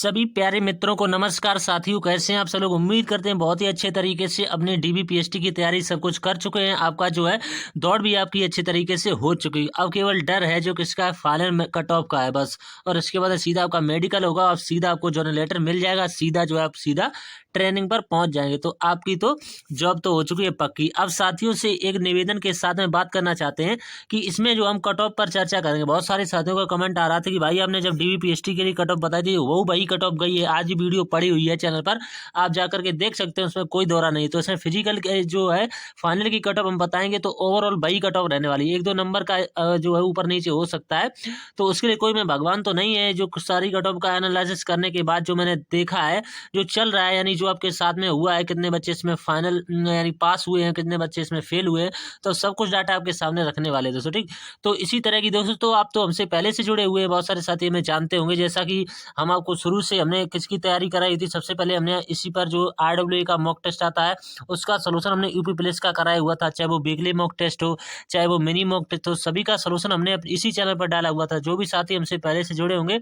सभी प्यारे मित्रों को नमस्कार साथियों, कैसे हैं आप सब लोग। उम्मीद करते हैं बहुत ही अच्छे तरीके से अपने डीबीपीएसटी की तैयारी सब कुछ कर चुके हैं। आपका जो है दौड़ भी आपकी अच्छे तरीके से हो चुकी है। अब केवल डर है जो किसका फाइनल कट ऑफ का है बस। और इसके बाद सीधा आपका मेडिकल होगा और सीधा आपको जो लेटर मिल जाएगा, सीधा जो है आप सीधा ट्रेनिंग पर पहुंच जाएंगे। तो आपकी तो जॉब तो हो चुकी है पक्की। अब साथियों से एक निवेदन के साथ में बात करना चाहते हैं कि इसमें जो हम कट ऑफ पर चर्चा करेंगे। बहुत सारे साथियों का कमेंट आ रहा था कि भाई आपने जब डीबीपीएसटी के लिए कट ऑफ बताई थी वो वही कट ऑफ गई है। आज ही वीडियो पड़ी हुई है चैनल पर, आप जाकर के देख सकते हैं, उसमें कोई दौरा नहीं। तो इसमें फिजिकल जो है फाइनल की कट ऑफ हम बताएंगे तो ओवरऑल वही कट ऑफ रहने वाली है। 1-2 नंबर का जो है ऊपर नीचे हो सकता है, तो उसके लिए कोई मैं भगवान तो नहीं है। जो सारी कट ऑफ का एनालिसिस करने के बाद जो मैंने देखा है जो चल रहा है, यानी जो आपके साथ में हुआ है, कितने बच्चे इसमें फाइनल यानी पास हुए हैं, कितने बच्चे इसमें फेल हुए हैं, तो सब कुछ डाटा आपके सामने रखने वाले दोस्तों। ठीक, तो इसी तरह की दोस्तों आप तो हमसे पहले से जुड़े हुए हैं, बहुत सारे साथी हमें जानते होंगे। जैसा कि हम आपको शुरू से हमने किसकी तैयारी कराई थी, सबसे पहले हमने इसी पर जो RWA का मॉक टेस्ट आता है उसका सोल्यूशन हमने यूपी पुलिस का कराया हुआ था। चाहे वो वीकली मॉक टेस्ट हो, चाहे वो मिनी मॉक टेस्ट हो, सभी का सोल्यूशन हमने इसी चैनल पर डाला हुआ था। जो भी साथी हमसे पहले से जुड़े होंगे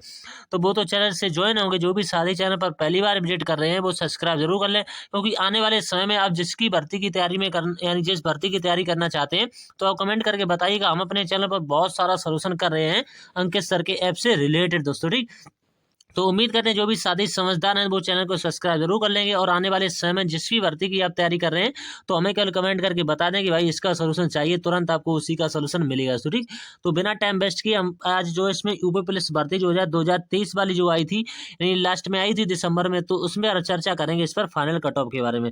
तो वो तो चैनल से ज्वाइन होंगे। जो भी साथी चैनल पर पहली बार विजिट कर रहे हैं वो सब्सक्राइब जरूर कर लें, क्योंकि आने वाले समय में आप जिसकी भर्ती की तैयारी में यानी जिस भर्ती की तैयारी करना चाहते हैं तो आप कमेंट करके बताइएगा। हम अपने चैनल पर बहुत सारा सोल्यूशन कर रहे हैं अंकित सर के ऐप से रिलेटेड दोस्तों। ठीक, तो उम्मीद करते हैं जो भी साथी समझदार हैं वो चैनल को सब्सक्राइब जरूर कर लेंगे। और आने वाले समय में जिस भी भर्ती की आप तैयारी कर रहे हैं तो हमें कल कमेंट करके बता दें कि भाई इसका सोल्यूशन चाहिए, तुरंत आपको उसी का सोल्यूशन मिलेगा। तो ठीक, तो बिना टाइम वेस्ट किए हम आज जो इसमें यूपी पुलिस भर्ती जो 2023 वाली जो आई थी, यानी लास्ट में आई थी दिसंबर में, तो उसमें चर्चा करेंगे इस पर फाइनल कट ऑफ के बारे में।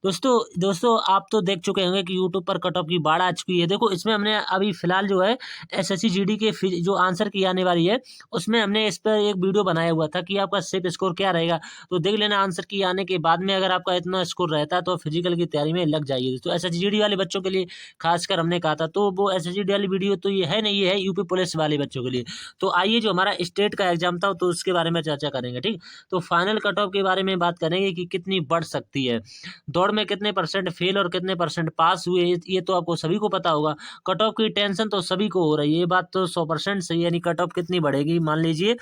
दोस्तों आप तो देख चुके होंगे कि यूट्यूब पर कट ऑफ की बाढ़ आ चुकी है। देखो इसमें हमने अभी फिलहाल जो है SSC GD के जो आंसर की आने वाली है उसमें हमने इस पर एक वीडियो बनाया हुआ था कि आपका सेफ स्कोर क्या रहेगा। तो देख लेना आंसर की आने के बाद में, अगर आपका इतना स्कोर रहता है तो फिजिकल की तैयारी में लग जाइए। तो SSC GD वाले बच्चों के लिए खासकर हमने कहा था, तो वो SSC GD वाली वीडियो तो ये है नहीं, ये है यूपी पुलिस वाले बच्चों के लिए। तो आइए जो हमारा स्टेट का एग्जाम था तो उसके बारे में चर्चा करेंगे। ठीक, तो फाइनल कट ऑफ के बारे में बात करेंगे कि कितनी बढ़ सकती है, दौड़ में कितने परसेंट फेल और कितने परसेंट पास हुए, ये तो आपको सभी को पता होगा। कट ऑफ की टेंशन तो सभी को हो रही है, ये बात तो 100% सही है। यानी कट ऑफ कितनी बढ़ेगी, मान लीजिए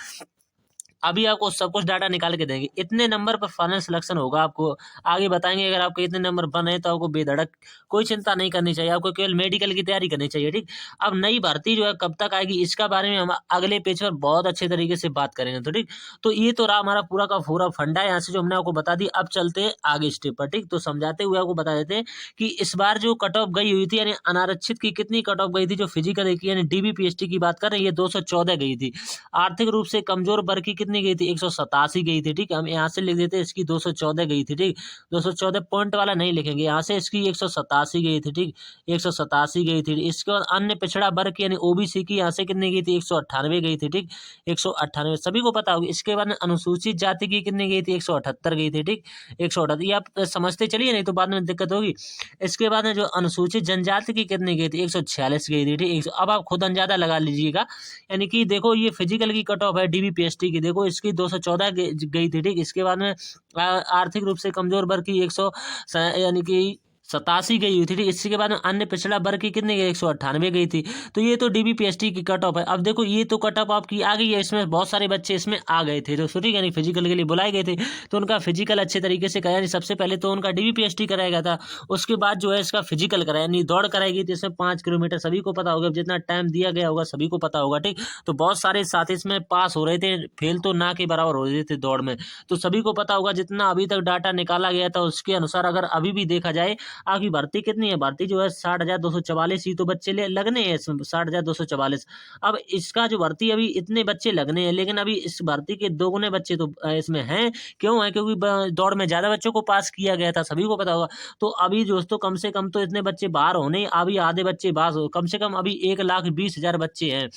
अभी आपको सब कुछ डाटा निकाल के देंगे, इतने नंबर पर फाइनल सिलेक्शन होगा, आपको आगे बताएंगे। अगर आपके इतने नंबर बने तो आपको बेधड़क कोई चिंता नहीं करनी चाहिए, आपको केवल मेडिकल की तैयारी करनी चाहिए। ठीक, अब नई भर्ती जो है कब तक आएगी इसका बारे में हम अगले पेज पर बहुत अच्छे तरीके से बात करेंगे। तो ठीक, तो ये तो रहा हमारा पूरा का पूरा फंडा है यहाँ से जो हमने आपको बता दी। अब चलते हैं आगे स्टेप पर। ठीक, तो समझाते हुए आपको बता देते हैं कि इस बार जो कट ऑफ गई हुई थी, यानी अनारक्षित की कितनी कट ऑफ गई थी, जो फिजिकल की यानी डीबीपीएसटी की बात कर रहे हैं, ये 214 गई थी। आर्थिक रूप से कमजोर वर्ग की कितनी गई थी, 187 गई थी। ठीक, हम यहाँ से लिख देते हैं इसकी 214 गई थी। ठीक, 214 पॉइंट वाला नहीं लिखेंगे, यहाँ से इसकी 187 गई थी। ठीक, 187 गई थी। इसके बाद अन्य पिछड़ा वर्ग की यानी ओबीसी की यहाँ से कितनी गई थी, 198 गई थी। ठीक, 198 सभी को पता होगी। इसके बाद अनुसूचित जाति की कितनी गई थी, 178 गई थी। ठीक, 178 ये आप समझते चलिए, नहीं तो बाद में दिक्कत होगी। इसके बाद में जो अनुसूचित जनजाति की कितनी गई थी, 146 गई थी। ठीक, अब आप खुद अंदाजा लगा लीजिएगा। यानी कि देखो ये फिजिकल की कट ऑफ है डीबीपीएसटी की, देखो इसकी 214 गई थी। ठीक, इसके बाद में आर्थिक रूप से कमजोर वर्ग की 100 यानी कि 87 गई हुई थी। ठीक, इसके बाद में अन्य पिछड़ा वर्ग की कितनी गई, 198 गई थी। तो ये तो डीबीपीएसटी की कट ऑफ है। अब देखो ये तो कट ऑफ आपकी आ गई है, इसमें बहुत सारे बच्चे इसमें आ गए थे, तो ठीक, यानी फिजिकल के लिए बुलाए गए थे, तो उनका फिजिकल अच्छे तरीके से कराया। सबसे पहले तो उनका डीबीपीएसटी कराया गया था, उसके बाद जो है इसका फिजिकल कराया, यानी दौड़ कराएगी। तो इसमें 5 किलोमीटर सभी को पता होगा, जितना टाइम दिया गया होगा सभी को पता होगा। ठीक, तो बहुत सारे साथी इसमें पास हो रहे थे, फेल तो ना के बराबर हो रहे थे दौड़ में, तो सभी को पता होगा। जितना अभी तक डाटा निकाला गया था उसके अनुसार अगर अभी भी देखा जाए, आपकी भर्ती कितनी है, भर्ती जो है 60,244 ही तो बच्चे लगने हैं इसमें, 60,244। अब इसका जो भर्ती अभी इतने बच्चे लगने हैं, लेकिन अभी इस भर्ती के 2 गुने बच्चे तो इसमें हैं। क्यों है, क्योंकि दौड़ में ज्यादा बच्चों को पास किया गया था, सभी को पता होगा। तो अभी दोस्तों कम से कम तो इतने बच्चे बाहर होने, अभी आधे बच्चे बाहर हो, कम से कम अभी 1,20,000 बच्चे हैं,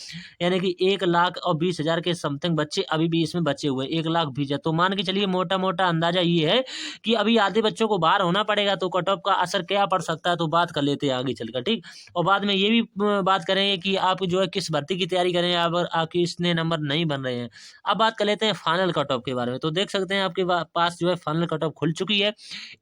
यानी कि 1,20,000 के समथिंग बच्चे अभी भी इसमें बचे हुए, 1,20,000। तो मान के चलिए मोटा मोटा अंदाजा ये है कि अभी आधे बच्चों को बाहर होना पड़ेगा, तो कट ऑफ का आंसर क्या पड़ सकता है, तो बात कर लेते हैं आगे चलकर, ठीक। और बाद में ये भी बात करेंगे कि आप जो है किस भर्ती की तैयारी करें अगर आपके इतने नंबर नहीं बन रहे हैं। अब बात कर लेते हैं फाइनल कट ऑफ के बारे में। तो देख सकते हैं आपके पास जो है फाइनल कट ऑफ खुल चुकी है।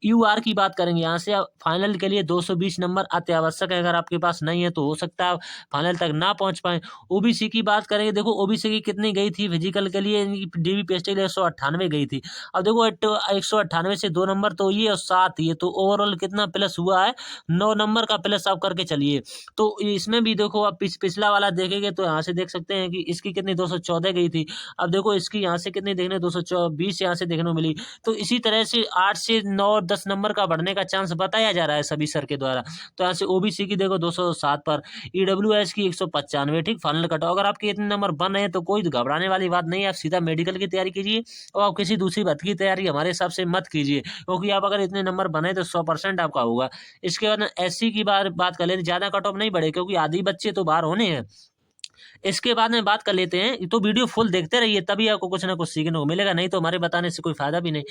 यूआर की बात करेंगे, यहाँ से आप फाइनल के लिए 220 नंबर अति आवश्यक है। अगर आपके पास नहीं है तो हो सकता है आप फाइनल तक ना पहुंच पाए। ओबीसी की बात करेंगे, देखो ओबीसी की कितनी गई थी फिजिकल के लिए, डीबीपीएसटी के लिए 198 गई थी। अब देखो 198 से 2 नंबर तो ये और 7 ये, तो ओवरऑल कितना प्लस हुआ है, 9 नंबर का प्लस आप करके चलिए। तो इसमें भी देखो आप पिछला वाला देखेंगे तो यहाँ से देख सकते हैं कि इसकी कितनी 214 गई थी। अब देखो इसकी यहाँ से कितनी देखने 220 यहाँ से देखने को मिली। तो इसी तरह से 8 से 9 और 10 नंबर का बढ़ने का चांस बताया जा रहा है सभी सर के द्वारा। तो यहाँ से ओबीसी की देखो 207 पर, ईडब्ल्यूएस की 195, ठीक, फाइनल कट ऑफ। अगर आपके इतने नंबर बन रहे हैं तो कोई घबराने वाली बात नहीं है, आप सीधा मेडिकल की तैयारी कीजिए और आप किसी दूसरी भर्ती की तैयारी हमारे हिसाब से मत कीजिए, क्योंकि आप अगर इतने नंबर बने तो 100% आपका होगा। इसके बाद एससी की बात कर लेते, ज्यादा कट ऑफ नहीं बढ़े क्योंकि आधी बच्चे तो बाहर होने हैं। इसके बाद में बात कर लेते हैं, तो वीडियो फुल देखते रहिए तभी आपको कुछ ना कुछ सीखने को मिलेगा, नहीं तो हमारे बताने से कोई फायदा भी नहीं।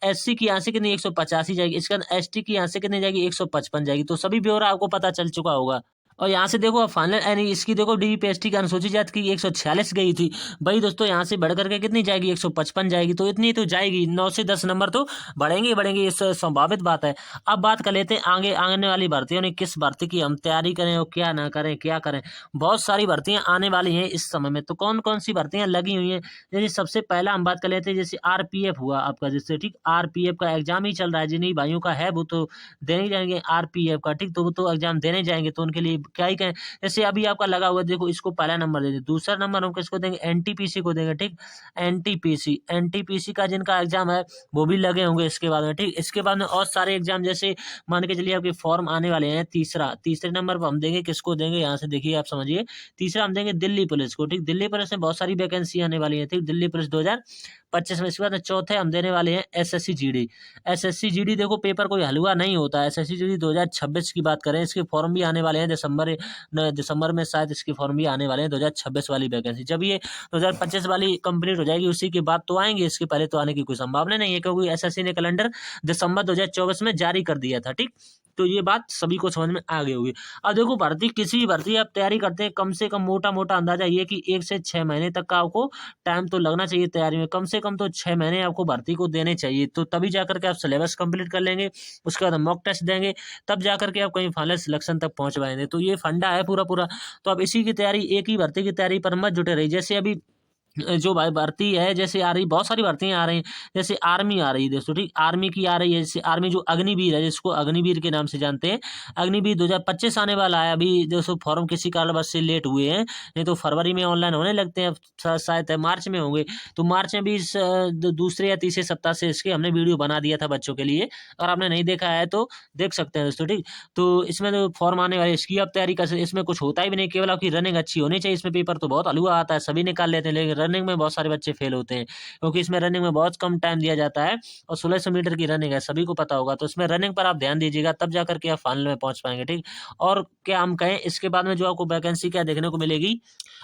एससी की यहाँ से कितनी 185 जाएगी, इसके बाद एसटी की यहाँ से कितनी जाएगी 155 जाएगी। तो सभी ब्यौरा आपको पता चल चुका होगा। और यहाँ से देखो फाइनल यानी इसकी देखो डीपीएसटी की अनुसूचित जाति की 146 गई थी भाई दोस्तों, यहाँ से बढ़ करके कितनी जाएगी 155 जाएगी। तो इतनी तो जाएगी, 9 से 10 नंबर तो बढ़ेंगे ही बढ़ेंगे, ये संभावित बात है। अब बात कर लेते हैं आगे आने वाली भर्तियों ने किस भर्ती की हम तैयारी करें और क्या ना करें, क्या करें। बहुत सारी भर्तियां आने वाली हैं इस समय में, तो कौन कौन सी भर्तियां लगी हुई हैं। जैसे सबसे पहला हम बात कर लेते हैं, जैसे आरपीएफ हुआ आपका, जैसे ठीक आरपीएफ का एग्जाम ही चल रहा है, जिन्हीं भाइयों का है वो तो देने ही जाएंगे आरपीएफ का, ठीक, तो वो तो एग्जाम देने जाएंगे, तो उनके लिए क्या ही कहें। जैसे अभी आपका लगा हुआ है, देखो इसको पहला नंबर दे दें, दूसरा नंबर हम किसको देंगे, एनटीपीसी को देंगे, ठीक। एनटीपीसी का जिनका एग्जाम है वो भी लगे होंगे इसके बाद में, ठीक। इसके बाद में और सारे एग्जाम जैसे मान के चलिए आपके फॉर्म आने वाले हैं। तीसरे नंबर पर हम देंगे, किसको देंगे, यहाँ से देखिए आप समझिए, तीसरा हम देंगे दिल्ली पुलिस को, ठीक। दिल्ली पुलिस में बहुत सारी वैकेंसी आने वाली है, ठीक, दिल्ली पुलिस 2025 में। इसके बाद चौथे हम देने वाले हैं एसएससी जीडी। एसएससी जीडी देखो पेपर कोई हलवा नहीं होता है, एसएससी जीडी 2026 की बात करें, इसके फॉर्म भी आने वाले हैं दिसंबर में, शायद इसके फॉर्म भी आने वाले हैं 2026 वाली वैकेंसी। जब ये 2025 वाली कंप्लीट हो जाएगी उसी के बाद तो आएंगे, इसके पहले तो आने की कोई संभावना नहीं है, क्योंकि एसएससी ने कैलेंडर दिसंबर 2024 में जारी कर दिया था, ठीक। तो ये बात सभी को समझ में आ गई होगी। अब देखो भर्ती, किसी भी भर्ती आप तैयारी करते हैं, कम से कम मोटा मोटा अंदाजा ये कि 1 से 6 महीने तक का आपको टाइम तो लगना चाहिए तैयारी में, कम से कम तो 6 महीने आपको भर्ती को देने चाहिए, तो तभी जाकर के आप सिलेबस कंप्लीट कर लेंगे, उसके बाद मॉक टेस्ट देंगे, तब जाकर के आप कहीं फाइनल सिलेक्शन तक पहुंच पाएंगे। तो ये फंडा है पूरा पूरा। तो अब इसी की तैयारी, एक ही भर्ती की तैयारी पर मत जुटे रहिए। जैसे अभी जो भाई भर्ती है जैसे आ रही, बहुत सारी भर्तियां आ रही हैं, जैसे आर्मी आ रही है दोस्तों, ठीक, आर्मी की आ रही है, जैसे आर्मी जो अग्निवीर है, जिसको अग्निवीर के नाम से जानते हैं, अग्निवीर 2025 आने वाला है। अभी दोस्तों फॉर्म किसी कारणवश से लेट हुए हैं, नहीं तो फरवरी में ऑनलाइन होने लगते हैं, शायद मार्च में होंगे। तो मार्च में भी दूसरे या तीसरे सप्ताह से इसके हमने वीडियो बना दिया था बच्चों के लिए, अगर आपने नहीं देखा है तो देख सकते हैं दोस्तों, ठीक। तो इसमें तो फॉर्म आने वाले, इसकी आप तैयारी कर सकते, इसमें कुछ होता ही भी नहीं, केवल आपकी रनिंग अच्छी होनी चाहिए। इसमें पेपर तो बहुत हलवा आता है, सभी निकाल लेते हैं, लेकिन रनिंग में बहुत सारे बच्चे फेल होते हैं, क्योंकि इसमें रनिंग में बहुत कम टाइम दिया जाता है और 1600 मीटर की रनिंग है, सभी को पता होगा। तो इसमें रनिंग पर आप ध्यान दीजिएगा, तब जाकर के आप फाइनल में पहुंच पाएंगे, ठीक। और क्या हम कहें, इसके बाद में जो आपको वैकेंसी क्या देखने को मिलेगी।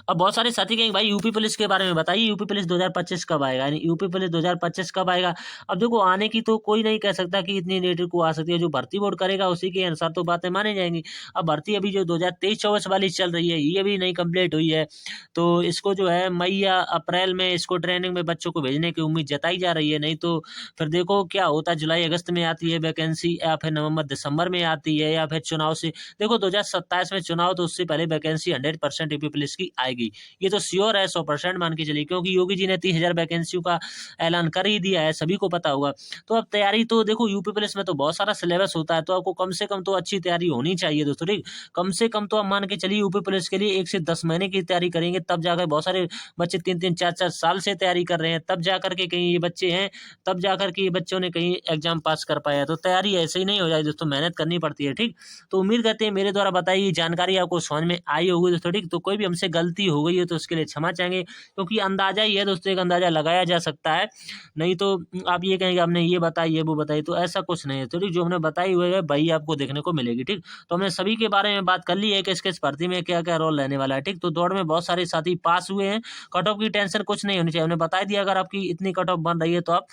अब बहुत सारे साथी कहेंगे भाई यूपी पुलिस के बारे में बताइए, यूपी पुलिस 2025 कब आएगा, यानी यूपी पुलिस 2025 कब आएगा। अब देखो आने की तो कोई नहीं कह सकता कि इतनी लेट को आ सकती है, जो भर्ती बोर्ड करेगा उसी के अनुसार तो बातें मानी जाएंगी। अब भर्ती अभी जो 2023-24 वाली चल रही है, ये भी नहीं कंप्लीट हुई है, तो इसको जो है मई या अप्रैल में इसको ट्रेनिंग में बच्चों को भेजने की उम्मीद जताई जा रही है। नहीं तो फिर देखो क्या होता है, जुलाई अगस्त में आती है वैकेंसी, या फिर नवंबर दिसंबर में आती है, या फिर चुनाव से, देखो 2027 में चुनाव, तो उससे पहले वैकेंसी 100% यूपी पुलिस की आएगी, ये तो श्योर है, 100% मान के चलिए, क्योंकि योगी जी ने 30,000 वैकेंसियों का ऐलान कर ही दिया है, सभी को पता होगा। तो अब तैयारी तो देखो यूपी पुलिस में तो बहुत सारा सिलेबस होता है, तो आपको कम से कम तो अच्छी तैयारी होनी चाहिए दोस्तों, ठीक। कम से कम तो आप मान के चलिए यूपी पुलिस के लिए 1 से 10 महीने की तैयारी करेंगे, तब जाकर, बहुत सारे बच्चे 3-3 4-4 साल से तैयारी कर रहे हैं, तब जाकर के कहीं ये बच्चे हैं, तब जाकर के ये बच्चों ने कहीं एग्जाम पास कर पाया। तो तैयारी ऐसे ही नहीं हो जाए दोस्तों, मेहनत करनी पड़ती है, ठीक। तो उम्मीद करते हैं मेरे द्वारा बताई गई जानकारी आपको समझ में आई होगी दोस्तों, ठीक। तो कोई भी हमसे गलती हो गई है तो उसके लिए क्षमा चाहेंगे, क्योंकि अंदाजा ही है दोस्तों, एक अंदाजा लगाया जा सकता है, नहीं तो आप ये कहेंगे आपने ये बताई, ये वो बताई, तो ऐसा कुछ नहीं है, तो ठीक, जो हमने बताई हुई है वही आपको देखने को मिलेगी, ठीक। तो हमने सभी के बारे में बात कर ली है कि किस भर्ती में क्या क्या रोल रहने वाला है, ठीक। तो दौड़ में बहुत सारे साथी पास हुए हैं, कट ऑफ की टेंशन कुछ नहीं होनी चाहिए, हमने बता दिया, अगर आपकी इतनी कट ऑफ बन रही है तो आप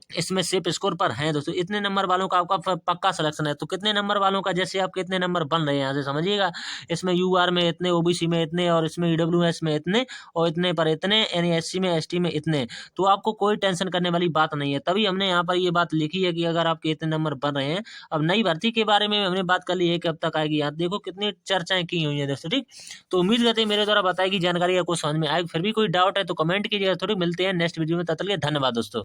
इसमें सेफ स्कोर पर हैं दोस्तों। इतने नंबर वालों का आपका पक्का सिलेक्शन है। तो कितने नंबर वालों का जैसे आप कितने नंबर बन रहे हैं यहाँ से समझिएगा। इसमें यूआर में इतने, ओबीसी में इतने, और इसमें ईडब्ल्यूएस में इतने, और इतने पर इतने, यानी एससी में, एसटी में इतने। तो आपको कोई टेंशन करने वाली बात नहीं है। तभी हमने यहाँ पर ये बात लिखी है कि अगर आपके इतने नंबर बन रहे हैं। अब नई भर्ती के बारे में हमने बात कर ली है कि अब तक आएगी। यहाँ देखो कितनी चर्चाएं की हुई है दोस्तों, ठीक। तो उम्मीद करते हैं मेरे द्वारा बताई गई जानकारी आपको समझ में आएगी। फिर भी कोई डाउट है तो कमेंट कीजिएगा। थोड़ी मिलते हैं नेक्स्ट वीडियो में, तब तक के लिए धन्यवाद दोस्तों।